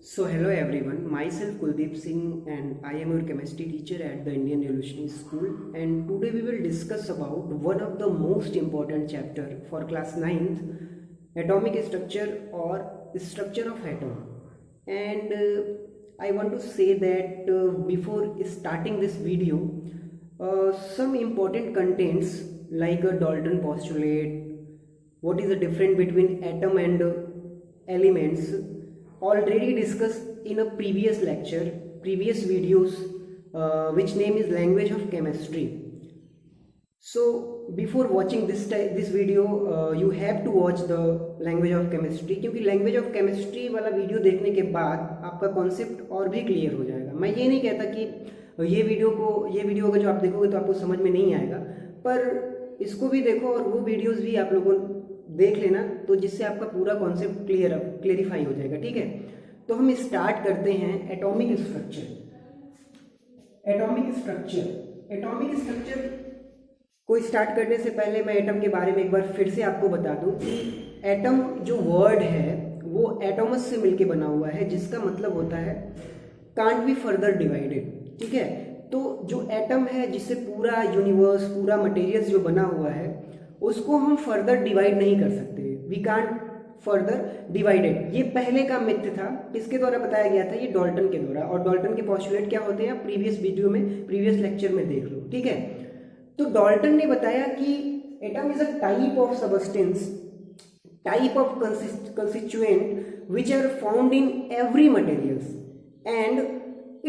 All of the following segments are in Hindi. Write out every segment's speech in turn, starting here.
So hello everyone, myself Kuldeep Singh and I am your chemistry teacher at the Indian Revolutionary School, and today we will discuss about one of the most important chapter for class 9th, atomic structure or structure of atom. And I want to say that before starting this video, some important contents like a Dalton postulate, what is the difference between atom and elements, already discussed in a previous lecture, previous videos, which name is language of chemistry. So before watching this video, you have to watch the language of chemistry, क्योंकि language of chemistry वाला वीडियो देखने के बाद आपका कॉन्सेप्ट और भी क्लियर हो जाएगा। मैं ये नहीं कहता कि ये वीडियो अगर जो आप देखोगे तो आपको समझ में नहीं आएगा, पर इसको भी देखो और वो वीडियोस भी आप लोगों देख लेना, तो जिससे आपका पूरा कॉन्सेप्ट क्लियरिफाई हो जाएगा। ठीक है, तो हम स्टार्ट करते हैं एटॉमिक स्ट्रक्चर को स्टार्ट करने से पहले मैं एटम के बारे में एक बार फिर से आपको बता दूं कि एटम जो वर्ड है वो एटॉमस से मिलके बना हुआ है, जिसका मतलब होता है कांट बी फर्दर डिवाइडेड। ठीक है, तो जो एटम है जिससे पूरा यूनिवर्स, पूरा मटेरियल्स जो बना हुआ है, उसको हम फर्दर डिवाइड नहीं कर सकते। We can't further divided. ये पहले का मिथ था, किसके द्वारा बताया गया था? ये डाल्टन के द्वारा। और डाल्टन के पोस्टुलेट क्या होते हैं प्रीवियस वीडियो में, प्रीवियस लेक्चर में देख लो। ठीक है, तो डाल्टन ने बताया कि atom is a type of substance, type of constituent which are found in every materials and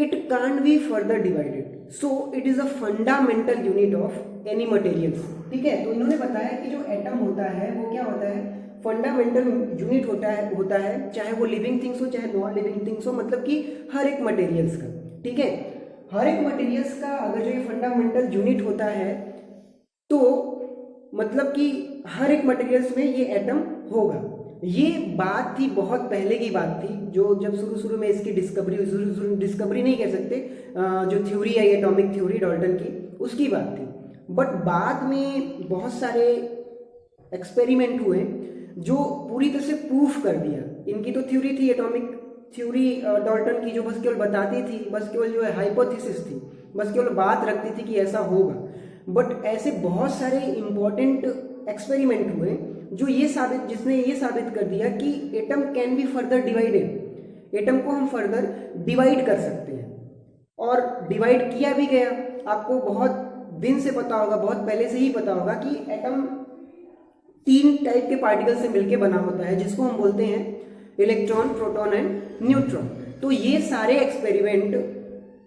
it can't be further divided, so it is a fundamental unit of any materials. ठीक है, तो इन्होंने बताया कि जो एटम होता है वो क्या होता है, फंडामेंटल यूनिट होता है, चाहे वो लिविंग थिंग्स हो चाहे नॉन लिविंग थिंग्स हो, मतलब कि हर एक मटेरियल्स का। ठीक है, हर एक मटेरियल्स का अगर जो ये फंडामेंटल यूनिट होता है तो मतलब कि हर एक मटेरियल्स में ये एटम होगा। ये बात थी, बहुत पहले की बात थी, जो जब शुरू में इसकी डिस्कवरी नहीं कह सकते, जो थ्योरी है एटॉमिक थ्योरी डाल्टन की, उसकी बात थी। बट बाद में बहुत सारे एक्सपेरिमेंट हुए जो पूरी तरह से प्रूफ कर दिया। इनकी तो थ्योरी थी, एटॉमिक थ्योरी डाल्टन की, जो बस केवल बताती थी, बस केवल जो है हाइपोथेसिस थी, बस केवल बात रखती थी कि ऐसा होगा। बट ऐसे बहुत सारे इंपॉर्टेंट एक्सपेरिमेंट हुए जिसने ये साबित कर दिया कि atom can be further divided, atom को हम फर्दर डिवाइड कर सकते हैं, और डिवाइड किया भी गया। आपको बहुत दिन से पता होगा, बहुत पहले से ही पता होगा कि एटम 3 टाइप के पार्टिकल से मिलके बना होता है, जिसको हम बोलते हैं इलेक्ट्रॉन, प्रोटॉन एंड न्यूट्रॉन। तो ये सारे एक्सपेरिमेंट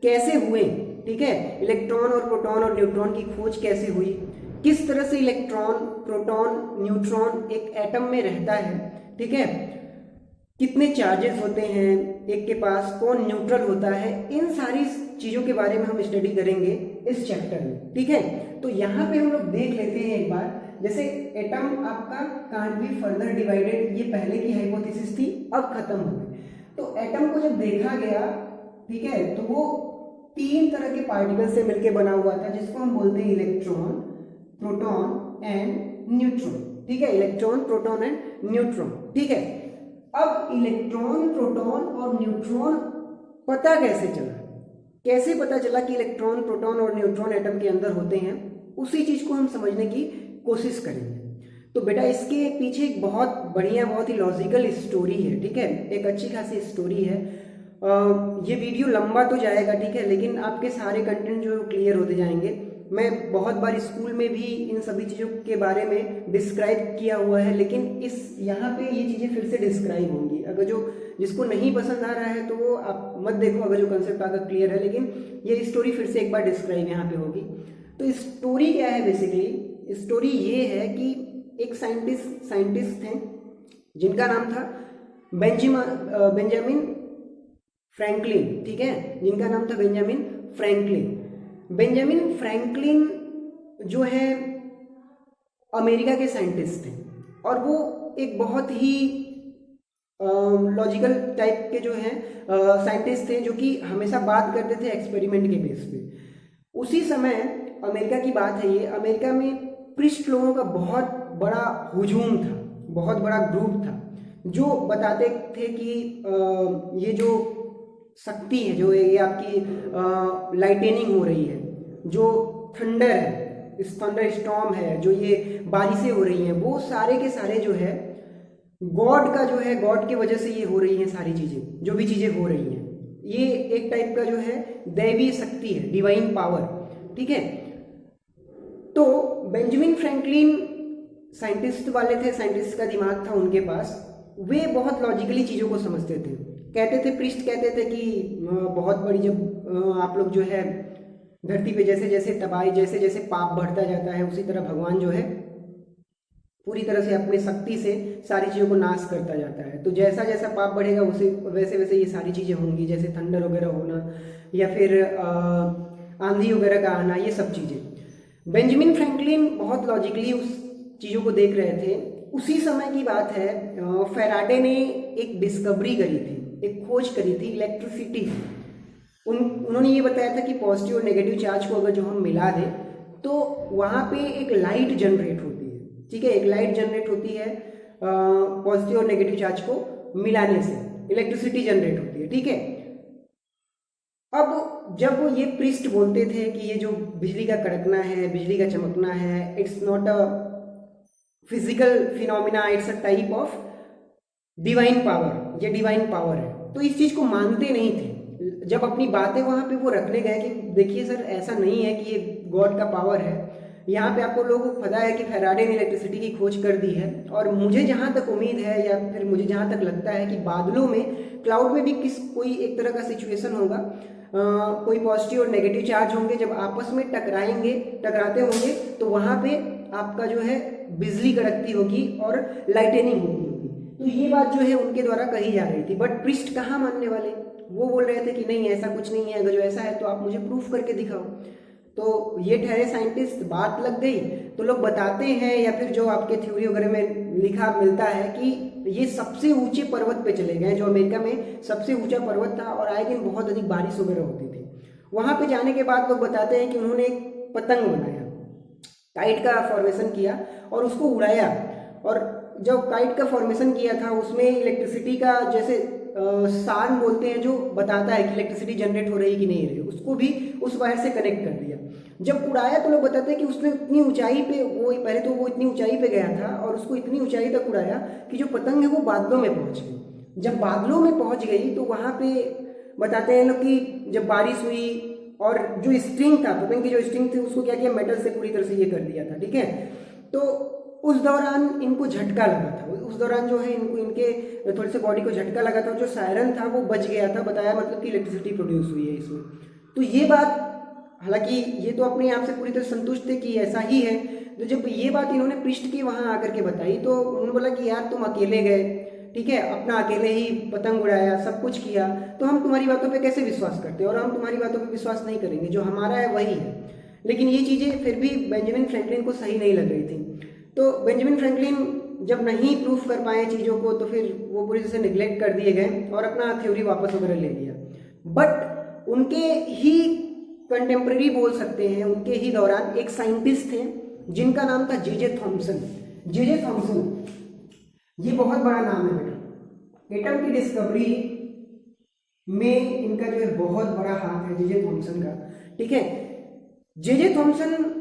कैसे हुए? ठीक है, इलेक्ट्रॉन और प्रोटॉन और न्यूट्रॉन की खोज कैसे हुई, किस तरह से इलेक्ट्रॉन, प्रोटॉन, न्यूट्रॉन एक एटम में रहता है, ठीक है, कितने चार्जेस होते हैं एक के पास, कौन न्यूट्रल होता है, इन सारी चीजों के बारे में हम स्टडी करेंगे इस चैप्टर में। ठीक है, तो यहाँ पे हम लोग देख लेते हैं एक बार, जैसे एटम आपका कांट बी फर्दर डिवाइडेड, ये पहले की हाइपोथेसिस थी, अब खत्म हो गई। तो एटम को जब देखा गया, ठीक है, तो वो 3 तरह के पार्टिकल से मिलकर बना हुआ था, जिसको हम बोलते हैं इलेक्ट्रॉन, प्रोटॉन एंड न्यूट्रॉन। ठीक है, इलेक्ट्रॉन, प्रोटॉन एंड न्यूट्रॉन। ठीक है, अब इलेक्ट्रॉन, प्रोटॉन और न्यूट्रॉन पता कैसे चला? कैसे पता चला कि इलेक्ट्रॉन, प्रोटॉन और न्यूट्रॉन एटम के अंदर होते हैं? उसी चीज को हम समझने की कोशिश करेंगे। तो बेटा इसके पीछे एक बहुत बढ़िया, बहुत ही लॉजिकल स्टोरी है। ठीक है, एक अच्छी खासी स्टोरी है। ये वीडियो लंबा तो जाएगा, ठीक है, लेकिन आपके सारे कंटेंट जो क्लियर होते जाएंगे। मैं बहुत बार स्कूल में भी इन सभी चीज़ों के बारे में डिस्क्राइब किया हुआ है, लेकिन इस यहाँ पे ये चीज़ें फिर से डिस्क्राइब होंगी। अगर जिसको नहीं पसंद आ रहा है तो वो आप मत देखो, अगर जो कंसेप्ट आपका क्लियर है, लेकिन ये स्टोरी फिर से एक बार डिस्क्राइब यहाँ पे होगी। तो स्टोरी क्या है? बेसिकली स्टोरी ये है कि एक साइंटिस्ट थे जिनका नाम था बेंजामिन फ्रैंकलिन। ठीक है, जिनका नाम था बेंजामिन फ्रैंकलिन जो है अमेरिका के साइंटिस्ट थे, और वो एक बहुत ही लॉजिकल टाइप के जो हैं साइंटिस्ट थे, जो कि हमेशा बात करते थे एक्सपेरिमेंट के बेस पे। उसी समय अमेरिका की बात है ये, अमेरिका में पृष्ठ लोगों का बहुत बड़ा हुजूम था, बहुत बड़ा ग्रुप था, जो बताते थे कि ये जो शक्ति है, जो ये आपकी लाइटनिंग हो रही है, जो थंडर है, इस थंडर स्टॉर्म है, जो ये बारिशें हो रही हैं, वो सारे के सारे जो है गॉड का जो है, गॉड की वजह से ये हो रही हैं सारी चीजें, जो भी चीजें हो रही हैं, ये एक टाइप का जो है दैवीय शक्ति है, डिवाइन पावर। ठीक है, तो बेंजामिन फ्रैंकलिन साइंटिस्ट वाले थे, साइंटिस्ट का दिमाग था उनके पास, वे बहुत लॉजिकली चीज़ों को समझते थे। कहते थे, प्रिस्ट कहते थे कि बहुत बड़ी, जब आप लोग जो है धरती पे जैसे जैसे तबाही, जैसे जैसे पाप बढ़ता जाता है, उसी तरह भगवान जो है पूरी तरह से अपनी शक्ति से सारी चीज़ों को नाश करता जाता है। तो जैसा जैसा पाप बढ़ेगा उसे वैसे वैसे ये सारी चीज़ें होंगी, जैसे थंडर वगैरह होना या फिर आंधी वगैरह का आना, ये सब चीज़ें। बेंजामिन फ्रैंकलिन बहुत लॉजिकली उस चीज़ों को देख रहे थे। उसी समय की बात है, फैराडे ने एक डिस्कवरी करी थी, एक खोज करी थी इलेक्ट्रिसिटी। उन्होंने ये बताया था कि पॉजिटिव और नेगेटिव चार्ज को अगर जो हम मिला दें तो वहाँ पे एक लाइट जनरेट होती है। ठीक है, एक लाइट जनरेट होती है पॉजिटिव और नेगेटिव चार्ज को मिलाने से, इलेक्ट्रिसिटी जनरेट होती है। ठीक है, अब जब ये प्रिस्ट बोलते थे कि ये जो बिजली का कड़कना है, बिजली का चमकना है, it's not a physical phenomena, it's a type of divine power, ये डिवाइन पावर है, तो इस चीज को मानते नहीं थे। जब अपनी बातें वहां पे वो रखने गए कि देखिए सर, ऐसा नहीं है कि ये गॉड का पावर है, यहाँ पे आपको लोगों को पता है कि फैराडे ने इलेक्ट्रिसिटी की खोज कर दी है, और मुझे जहाँ तक उम्मीद है या फिर मुझे जहाँ तक लगता है कि बादलों में, क्लाउड में भी कोई एक तरह का सिचुएशन होगा, कोई पॉजिटिव और नेगेटिव चार्ज होंगे, जब आपस में टकराते होंगे तो वहाँ पे आपका जो है बिजली कड़कती होगी और लाइटनिंग होती होगी। तो ये बात जो है उनके द्वारा कही जा रही थी, बट प्रिस्ट कहाँ मानने वाले, वो बोल रहे थे कि नहीं ऐसा कुछ नहीं है, अगर जो ऐसा है तो आप मुझे प्रूफ करके दिखाओ। तो ये ठहरे साइंटिस्ट, बात लग गई, तो लोग बताते हैं या फिर जो आपके थ्योरी वगैरह में लिखा मिलता है कि ये सबसे ऊंचे पर्वत पे चले गए, जो अमेरिका में सबसे ऊंचा पर्वत था और आए दिन बहुत अधिक बारिश वगैरह होती थी। वहां पे जाने के बाद लोग बताते हैं कि उन्होंने एक पतंग बनाया, काइट का फॉर्मेशन किया और उसको उड़ाया, और जब काइट का फॉर्मेशन किया था उसमें इलेक्ट्रिसिटी का, जैसे सार्न बोलते हैं, जो बताता है कि इलेक्ट्रिसिटी जनरेट हो रही है कि नहीं रही, उसको भी उस वायर से कनेक्ट कर दिया। जब उड़ाया तो लोग बताते हैं कि उसने इतनी ऊंचाई पे, वो पहले तो वो इतनी ऊंचाई पे गया था और उसको इतनी ऊंचाई तक उड़ाया कि जो पतंग है वो बादलों में पहुंच गई। जब बादलों में पहुंच गई तो वहां पे बताते हैं लोग कि जब बारिश हुई और जो स्ट्रिंग था, पतंग की जो स्ट्रिंग थी, उसको क्या किया, मेटल से पूरी तरह से ये कर दिया था। ठीक है, तो उस दौरान इनको झटका लगा था, उस दौरान जो है इनको, इनके थोड़े से बॉडी को झटका लगा था, जो सायरन था वो बच गया था, बताया मतलब कि इलेक्ट्रिसिटी प्रोड्यूस हुई है इसमें। तो ये बात, हालांकि ये तो अपने आप से पूरी तरह संतुष्ट थे कि ऐसा ही है। तो जब ये बात इन्होंने पृष्ठ की वहां आकर के बताई तो उन्होंने बोला कि यार तुम अकेले गए, ठीक है, अपना अकेले ही पतंग उड़ाया, सब कुछ किया, तो हम तुम्हारी बातों पे कैसे विश्वास करते हैं, और हम तुम्हारी बातों पे विश्वास नहीं करेंगे, जो हमारा है वही है। लेकिन ये चीज़ें फिर भी बेंजामिन फ्रैंकलिन को सही नहीं लग रही थी। तो बेंजामिन फ्रैंकलिन जब नहीं प्रूफ कर पाए चीज़ों को तो फिर वो पूरी तरह से निगलेक्ट कर दिए गए और अपना थ्योरी वापस वगैरह ले लिया। बट उनके ही कंटेम्प्रेरी बोल सकते हैं, उनके ही दौरान एक साइंटिस्ट थे जिनका नाम था जे.जे. थॉमसन। जे.जे. थॉमसन, ये बहुत बड़ा नाम है बेटा, एटम की डिस्कवरी में इनका जो है बहुत बड़ा हाथ है जे.जे. थॉमसन का। ठीक है, जे.जे. थॉमसन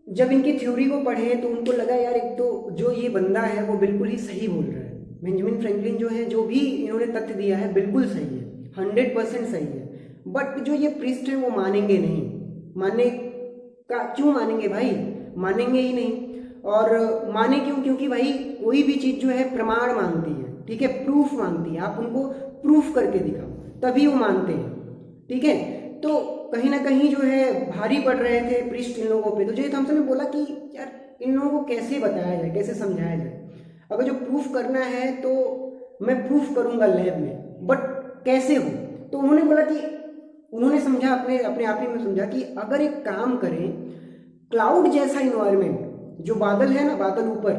जब इनकी थ्योरी को पढ़े तो उनको लगा यार, एक तो जो ये बंदा है वो बिल्कुल ही सही बोल रहा है, बेंजामिन फ्रैंकलिन जो है, जो भी इन्होंने तथ्य दिया है बिल्कुल सही है, 100% सही है। बट जो ये प्रीस्ट है वो मानेंगे नहीं, मानने का क्यों मानेंगे भाई, मानेंगे ही नहीं। और माने क्यों, क्योंकि भाई कोई भी चीज़ जो है प्रमाण मांगती है, ठीक है, प्रूफ मांगती है, आप उनको प्रूफ करके दिखाओ तभी वो मानते हैं। ठीक है, तो कहीं ना कहीं जो है भारी पड़ रहे थे प्रीस्ट इन लोगों पे। तो जे थॉमसन ने बोला कि यार इन लोगों को कैसे बताया जाए, कैसे समझाया जाए, अगर जो प्रूफ करना है तो मैं प्रूफ करूंगा लैब में, बट कैसे हो। तो उन्होंने बोला कि उन्होंने समझा, अपने आप ही में समझा कि अगर एक काम करें, क्लाउड जैसा इन्वायरमेंट, जो बादल है ना, बादल ऊपर,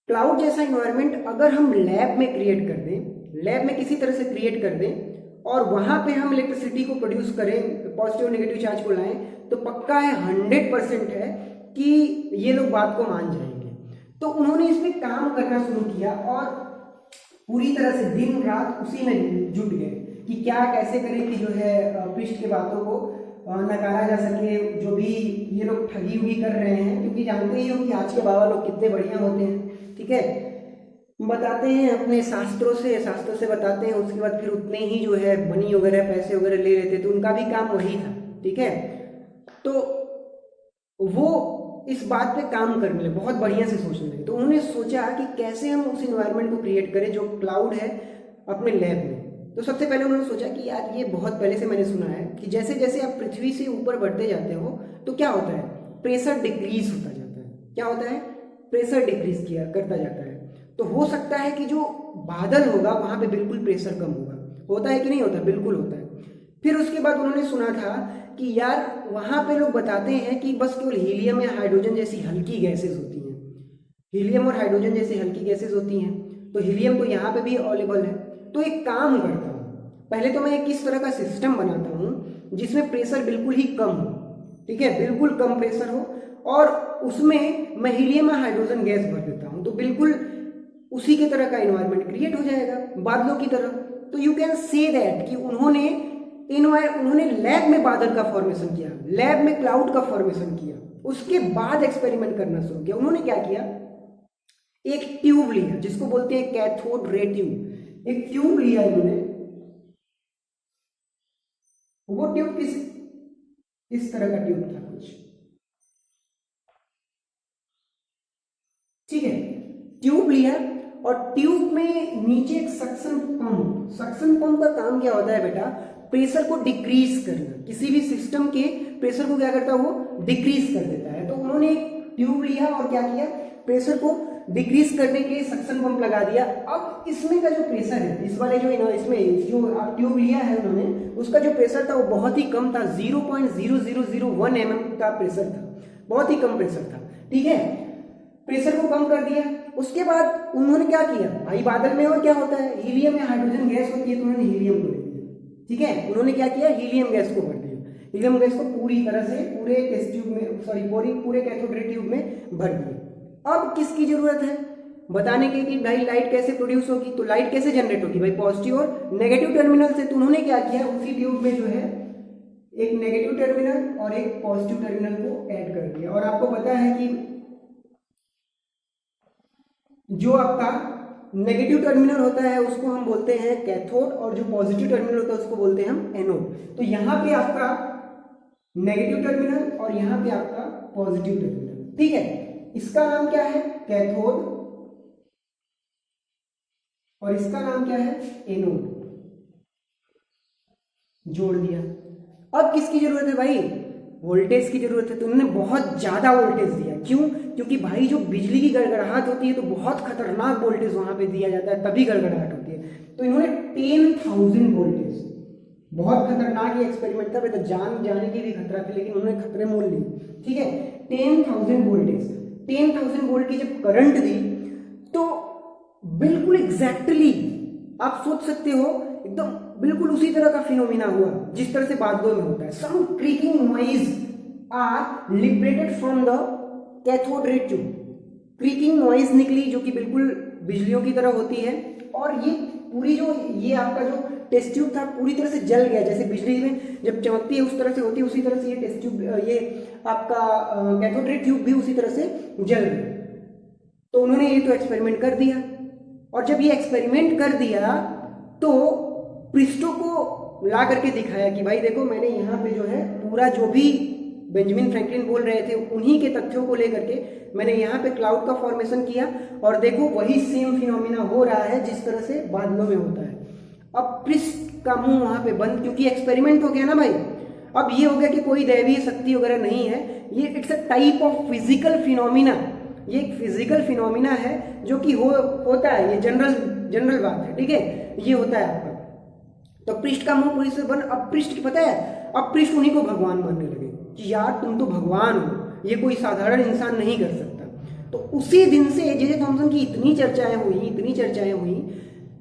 क्लाउड जैसा इन्वायरमेंट अगर हम लैब में क्रिएट कर दें, लैब में किसी तरह से क्रिएट कर दें और वहां पे हम इलेक्ट्रिसिटी को प्रोड्यूस करें, पॉजिटिव नेगेटिव चार्ज को लाएं, तो पक्का है, 100% है कि ये लोग बात को मान जाएंगे। तो उन्होंने इसमें काम करना शुरू किया और पूरी तरह से दिन रात उसी में जुट गए कि क्या कैसे करें कि जो है पृष्ठ के बातों को नकारा जा सके, जो भी ये लोग ठगी हुई कर रहे हैं, क्योंकि जानते ही हो कि आज के बाबा लोग कितने बढ़िया होते हैं। ठीक है, बताते हैं अपने शास्त्रों से बताते हैं, उसके बाद फिर उतने ही जो है मनी वगैरह पैसे वगैरह ले लेते, तो उनका भी काम वही था। ठीक है, तो वो इस बात पे काम करने लगे, बहुत बढ़िया से सोचने लगे। तो उन्होंने सोचा कि कैसे हम उस इन्वायरमेंट को क्रिएट करें जो क्लाउड है अपने लैब में। तो सबसे पहले उन्होंने सोचा कि यार ये बहुत पहले से मैंने सुना है कि जैसे जैसे आप पृथ्वी से ऊपर बढ़ते जाते हो तो क्या होता है, प्रेशर डिक्रीज होता जाता है। क्या होता है, प्रेशर डिक्रीज किया करता जाता है। तो हो सकता है कि जो बादल होगा वहां पे बिल्कुल प्रेशर कम होता है कि नहीं होता, बिल्कुल होता है। फिर उसके बाद उन्होंने सुना था कि यार वहां पे लोग बताते हैं कि बस केवल हीलियम या हाइड्रोजन जैसी हल्की गैसेज होती हैं, हीलियम और हाइड्रोजन जैसी हल्की गैसेज होती हैं। तो हीलियम तो यहाँ पे भी अवेलेबल है। तो एक काम करता हूँ, पहले तो मैं एक इस तरह का सिस्टम बनाता हूँ जिसमें प्रेशर बिल्कुल ही कम हो। ठीक है, बिल्कुल कम प्रेशर हो, और उसमें मैं हीलियम और हाइड्रोजन गैस भर देता हूँ, तो बिल्कुल उसी के तरह का एनवायरनमेंट क्रिएट हो जाएगा, बादलों की तरह। तो यू कैन से दैट कि उन्होंने लैब में बादल का फॉर्मेशन किया, लैब में क्लाउड का फॉर्मेशन किया, उसके बाद एक्सपेरिमेंट करना शुरू किया। उन्होंने क्या किया, एक ट्यूब लिया जिसको बोलते हैं कैथोड रे ट्यूब। एक ट्यूब लिया इन्होंने, वो ट्यूब इस तरह का ट्यूब था कुछ। ठीक है, ट्यूब लिया और ट्यूब में नीचे एक सक्शन पंप का काम क्या होता है बेटा, प्रेशर को डिक्रीज करना। किसी भी सिस्टम के प्रेशर को क्या करता है, वो डिक्रीज कर देता है। तो उन्होंने एक ट्यूब लिया और क्या किया, प्रेशर को डिक्रीज करने के लिए सक्शन पंप लगा दिया। अब इसमें का जो प्रेशर है, इस वाले इसमें जो आप ट्यूब लिया है उन्होंने, उसका जो प्रेशर था वो बहुत ही कम था, 0.0001 mm का प्रेशर था, बहुत ही कम प्रेशर था। ठीक है, प्रेशर को कम कर दिया। उसके बाद उन्होंने क्या किया, भाई बादल में और क्या होता है, हीलियम या हाइड्रोजन गैस होती है, तो उन्होंने हीलियम को ले लिया। ठीक है, उन्होंने क्या किया, हीलियम गैस को भर दिया। हीलियम गैस को पूरी तरह से पूरे टेस्ट ट्यूब में, पूरे कैथोड रे ट्यूब में भर दिया। अब किसकी जरूरत है बताने के कि भाई लाइट कैसे प्रोड्यूस होगी, तो लाइट कैसे जनरेट होगी भाई, पॉजिटिव और नेगेटिव टर्मिनल से। तो उन्होंने क्या किया, उसी ट्यूब में जो है एक नेगेटिव टर्मिनल और एक पॉजिटिव टर्मिनल को ऐड कर दिया। और आपको पता है कि जो आपका नेगेटिव टर्मिनल होता है उसको हम बोलते हैं कैथोड, और जो पॉजिटिव टर्मिनल होता है उसको बोलते हैं हम एनोड। तो यहाँ पे आपका नेगेटिव टर्मिनल और यहाँ पे आपका पॉजिटिव टर्मिनल। ठीक है, इसका नाम क्या है, कैथोड, और इसका नाम क्या है, एनोड। जोड़ दिया। अब किसकी जरूरत है भाई, वोल्टेज की जरूरत है। तो उन्होंने बहुत ज्यादा वोल्टेज दिया। क्यों, क्योंकि भाई जो बिजली की गड़गड़ाहट होती है तो बहुत खतरनाक वोल्टेज वहां पे दिया जाता है, तभी गड़गड़ाहट होती है। तो इन्होंने 10,000 वोल्टेज, बहुत खतरनाक ये एक्सपेरिमेंट था, तो जान जाने की भी खतरा थी, लेकिन उन्होंने खतरे मोल लिए। ठीक है, 10,000 वोल्टेज, 10,000 वोल्ट की जब करंट दी तो बिल्कुल एग्जैक्टली आप सोच सकते हो, एकदम बिल्कुल उसी तरह का फिनोमिना हुआ जिस तरह से बादलों में होता है। Some creaking noise are liberated from the cathode ray tube. Creaking noise निकली जो कि बिल्कुल बिजलियों की तरह होती है, और ये पूरी जो ये आपका जो टेस्ट ट्यूब था पूरी तरह से जल गया। जैसे बिजली में जब चमकती है उस तरह से होती है, उसी तरह से ये टेस्ट ट्यूब, ये आपका कैथोड रे ट्यूब भी उसी तरह से जल गया। तो उन्होंने ये तो एक्सपेरिमेंट कर दिया, और जब ये एक्सपेरिमेंट कर दिया तो पृष्ठों को ला करके दिखाया कि भाई देखो मैंने यहाँ पे जो है पूरा जो भी बेंजामिन फ्रैंकलिन बोल रहे थे उन्हीं के तथ्यों को लेकर के मैंने यहाँ पे क्लाउड का फॉर्मेशन किया, और देखो वही सेम फिनोमिना हो रहा है जिस तरह से बादलों में होता है। अब पृष्ठ का मुंह वहां पे बंद, क्योंकि एक्सपेरिमेंट हो गया ना भाई। अब ये हो गया कि कोई दैवीय शक्ति वगैरह नहीं है, ये it's a type of physical phenomena. ये एक फिजिकल फिनोमिना है जो कि होता है, ये जनरल बात है। ठीक है, ये होता है आपका। तो पृष्ठ का मुंह पूरी से बंद। अब पृष्ठ पता है, अब पृष्ठ उन्हीं को भगवान मानने लगे कि यार तुम तो भगवान हो, ये कोई साधारण इंसान नहीं कर सकता। तो उसी दिन से जे थॉमसन की इतनी चर्चाएं हुई,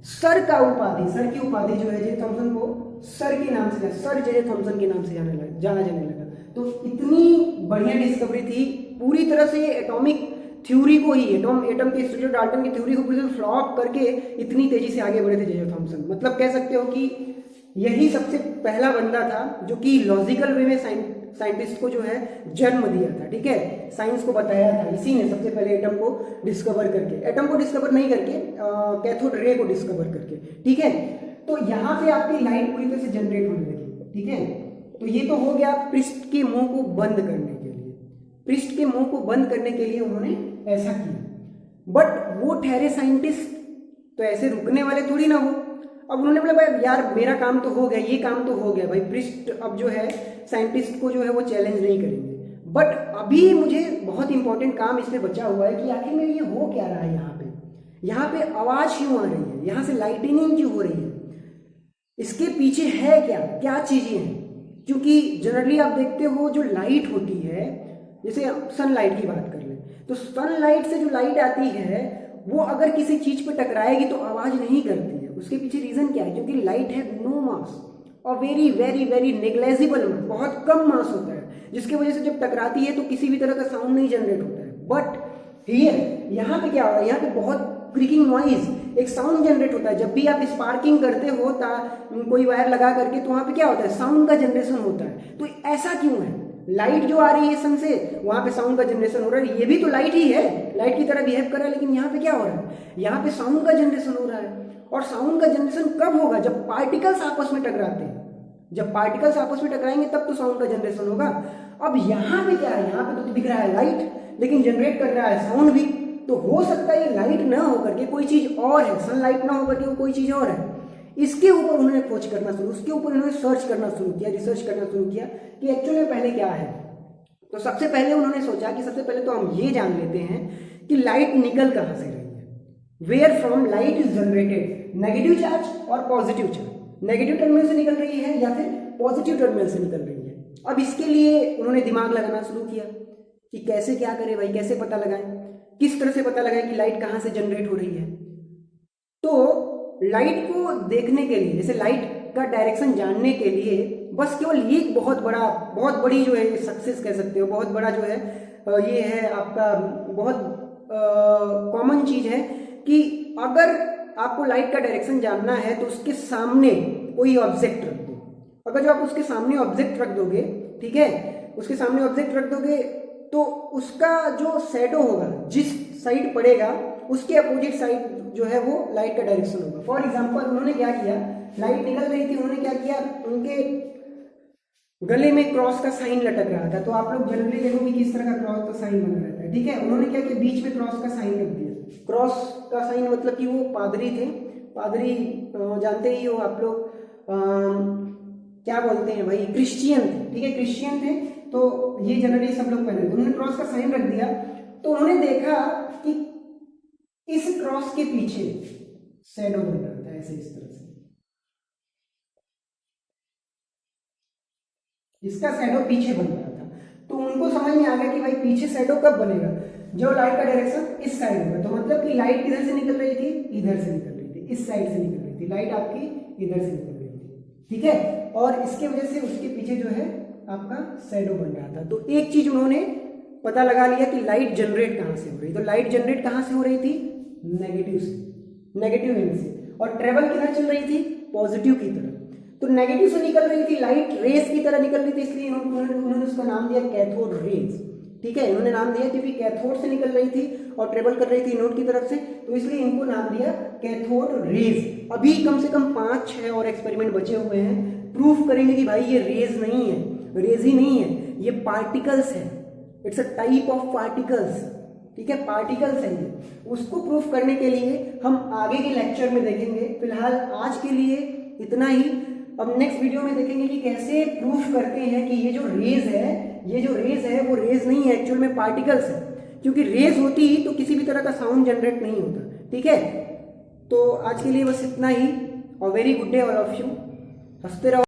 सर की उपाधि जो है जे थॉमसन को सर के नाम से, सर जे थॉमसन के नाम से जाना जाने लगा। तो इतनी बढ़िया डिस्कवरी थी, पूरी तरह से एटॉमिक थ्योरी को ही, एटम के इंस्टीट्यूट डाल्टन की थ्योरी को पूरी तरह फ्लॉप करके इतनी तेजी से आगे बढ़े थे जे थॉमसन। मतलब कह सकते हो कि यही सबसे पहला बंदा था जो कि लॉजिकल वे में साइंटिस्ट को जो है जन्म दिया था, ठीक है, साइंस को बताया था। इसी ने सबसे पहले एटम को डिस्कवर करके, एटम को डिस्कवर नहीं करके कैथोड रे को डिस्कवर करके, ठीक है। तो यहाँ पे आपकी लाइट पूरी तरह से जनरेट होने लगी, ठीक है। तो ये तो हो गया पृष्ठ के मुंह को बंद करने के लिए, पृष्ठ के मुंह को बंद करने के लिए उन्होंने ऐसा किया। बट वो ठहरे साइंटिस्ट, तो ऐसे रुकने वाले थोड़ी ना हो। अब उन्होंने बोला भाई यार मेरा काम तो हो गया, ये काम तो हो गया भाई, पृष्ठ अब जो है साइंटिस्ट को जो है वो चैलेंज नहीं करेंगे। बट अभी मुझे बहुत इंपॉर्टेंट काम इसमें बचा हुआ है कि आखिर में ये हो क्या रहा है यहाँ पे आवाज क्यों आ रही है, यहाँ से लाइटनिंग क्यों हो रही है, इसके पीछे है क्या चीजें हैं। क्योंकि जनरली आप देखते हो जो लाइट होती है, जैसे सनलाइट की बात कर ले, तो सनलाइट से जो लाइट आती है वो अगर किसी चीज पे टकराएगी तो आवाज नहीं करती है। उसके पीछे रीजन क्या है? क्योंकि लाइट है नो मास और वेरी वेरी वेरी नेग्लेजिबल, बहुत कम मास होता है, जिसकी वजह से जब टकराती है तो किसी भी तरह का साउंड नहीं जनरेट होता है। बट हियर यहाँ पे क्या हो रहा है, यहाँ पे बहुत क्रिकिंग नॉइज, एक साउंड जनरेट होता है। जब भी आप स्पार्किंग करते हो कोई वायर लगा करके, तो वहां पे क्या होता है, साउंड का जनरेशन होता है। तो ऐसा क्यों है? लाइट जो आ रही है सन से, वहां पे साउंड का जनरेशन हो रहा है, ये भी तो लाइट ही है, लाइट की तरह बिहेव कर रहा है, लेकिन यहाँ पे क्या हो रहा है, यहाँ पे साउंड का जनरेशन हो रहा है। और साउंड का जनरेशन कब होगा? जब पार्टिकल्स आपस में टकराते हैं, जब पार्टिकल्स आपस में टकराएंगे तब तो साउंड का जनरेशन होगा। अब यहाँ पे क्या है, यहाँ पे तो दिख रहा है लाइट, लेकिन जनरेट कर रहा है साउंड भी। तो हो सकता है ये लाइट ना होकर के कोई चीज और है, सनलाइट ना होकर के वो कोई चीज और है। इसके ऊपर उन्होंने खोज करना शुरू, उसके ऊपर उन्होंने सर्च करना शुरू किया, रिसर्च करना शुरू किया कि एक्चुअली में पहले क्या है। तो सबसे पहले उन्होंने सोचा कि सबसे पहले तो हम ये जान लेते हैं कि लाइट निकल कहाँ से रही है, where from light is generated, negative charge और पॉजिटिव चार्ज, नेगेटिव टर्मिनल से निकल रही है या फिर पॉजिटिव टर्मिनल से निकल रही है। अब इसके लिए उन्होंने दिमाग लगाना शुरू किया कि कैसे क्या करें भाई, कैसे पता लगाएं, किस तरह से पता लगाएं कि लाइट कहाँ से जनरेट हो रही है। तो लाइट को देखने के लिए, जैसे लाइट का डायरेक्शन जानने के लिए बस केवल ये बहुत बड़ी जो है सक्सेस कह सकते हो, बहुत बड़ा जो है ये है आपका बहुत कॉमन चीज है कि अगर आपको लाइट का डायरेक्शन जानना है तो उसके सामने कोई ऑब्जेक्ट रख दो। अगर जो आप उसके सामने ऑब्जेक्ट रख दोगे, ठीक है, उसके सामने ऑब्जेक्ट रख दोगे तो उसका जो शैडो होगा, जिस साइड पड़ेगा उसके अपोजिट साइड जो है वो लाइट का डायरेक्शन होगा। फॉर एग्जांपल उन्होंने क्या किया, लाइट निकल रही थी, उन्होंने क्या किया, उनके गले में क्रॉस का साइन लटक रहा था। तो आप लोग जनरली देखोगे किस तरह का क्रॉस का साइन बना रहता है, ठीक है। उन्होंने क्या किया, बीच में क्रॉस का साइन रख दिया। क्रॉस का साइन मतलब कि वो पादरी थे, पादरी जानते ही हो आप लोग, क्या बोलते हैं भाई, क्रिश्चियन थे, ठीक है, क्रिश्चियन थे। तो ये जनरली सब लोग पहने थे। उन्होंने क्रॉस का साइन रख दिया। तो उन्होंने देखा कि इस क्रॉस के पीछे शैडो बन रहा था, ऐसे इस तरह से इसका शैडो पीछे बन रहा था। तो उनको समझ में आ गया कि भाई पीछे शैडो कब बनेगा, जो लाइट का डायरेक्शन इस साइड होगा। तो मतलब कि लाइट किधर से निकल रही थी, इधर से निकल रही थी, इस साइड से निकल रही थी, लाइट आपकी इधर से निकल रही थी, ठीक है। और इसके वजह से उसके पीछे जो है आपका शैडो बन रहा था। तो एक चीज उन्होंने पता लगा लिया कि लाइट जनरेट कहां से हो रही। तो लाइट जनरेट कहां से हो रही थी, नेगेटिव से, नेगेटिव एंड से, और ट्रेवल किधर चल रही थी, पॉजिटिव की तरफ। तो नेगेटिव से निकल रही थी लाइट, रेस की तरह निकल रही थी, इसलिए उन्होंने उसका नाम दिया कैथोड रेज, ठीक है। इन्होंने नाम दिया क्योंकि कैथोड से निकल रही थी और ट्रेवल कर रही थी एनोड की तरफ से, तो इसलिए इनको नाम दिया कैथोड रेज। अभी कम से कम 5-6 और एक्सपेरिमेंट बचे हुए हैं, प्रूफ करेंगे कि भाई ये रेज नहीं है, रेज ही नहीं है, ये पार्टिकल्स है, it's a type of particles, ठीक है, पार्टिकल्स है ये। उसको प्रूफ करने के लिए हम आगे के लेक्चर में देखेंगे। फिलहाल आज के लिए इतना ही। अब नेक्स्ट वीडियो में देखेंगे कि कैसे प्रूफ करते हैं कि ये जो रेज है वो रेज नहीं है, एक्चुअल में पार्टिकल्स है। क्योंकि रेज होती तो किसी भी तरह का साउंड जनरेट नहीं होता, ठीक है। तो आज के लिए बस इतना ही, और very good day all of you. हंसते रहो।